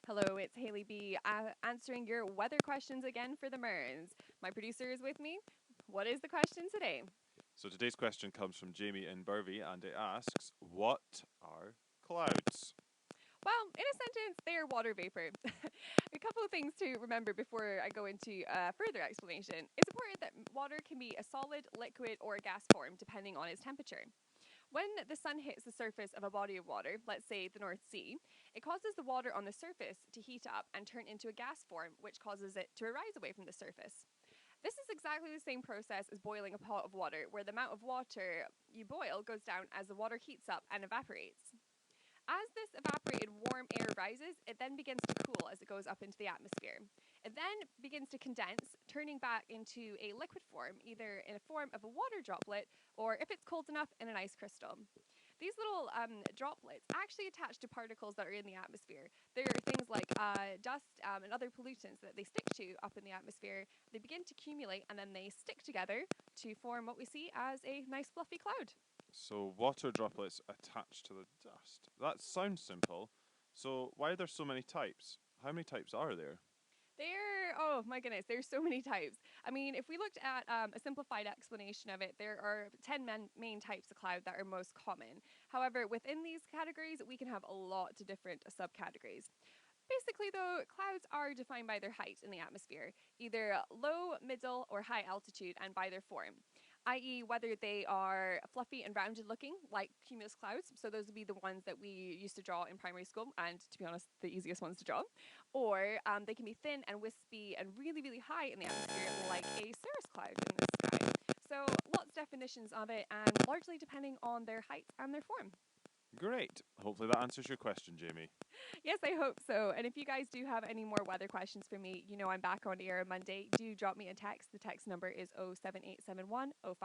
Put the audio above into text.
Hello, it's Haley B answering your weather questions again for the Mearns. My producer is with me. What is the question today? So today's question comes from Jamie in Burvey and it asks, what are clouds? Well, in a sentence, they are water vapor. A couple of things to remember before I go into further explanation. It's important that water can be a solid, liquid, or a gas form depending on its temperature. When the sun hits the surface of a body of water, let's say the North Sea, it causes the water on the surface to heat up and turn into a gas form, which causes it to arise away from the surface. This is exactly the same process as boiling a pot of water, where the amount of water you boil goes down as the water heats up and evaporates. As this evaporated warm air rises, it then begins to cool as it goes up into the atmosphere. It then begins to condense, turning back into a liquid form, either in a form of a water droplet or, if it's cold enough, in an ice crystal. These little droplets actually attach to particles that are in the atmosphere. There are things like dust and other pollutants that they stick to up in the atmosphere. They begin to accumulate and then they stick together to form what we see as a nice fluffy cloud. So water droplets attached to the dust. That sounds simple. So why are there so many types? How many types are there? Oh my goodness, there's so many types. I mean, if we looked at a simplified explanation of it, there are 10 main types of cloud that are most common. However, within these categories, we can have a lot of different subcategories. Basically, though, clouds are defined by their height in the atmosphere, either low, middle, or high altitude, and by their form, i.e., whether they are fluffy and rounded looking, like cumulus clouds. So, those would be the ones that we used to draw in primary school, and to be honest, the easiest ones to draw. Or they can be thin and wispy and really, really high in the atmosphere, like a cirrus cloud in the sky. So, lots of definitions of it, and largely depending on their height and their form. Great. Hopefully that answers your question, Jamie. Yes, I hope so. And if you guys do have any more weather questions for me, you know I'm back on air on Monday. Do drop me a text. The text number is 07871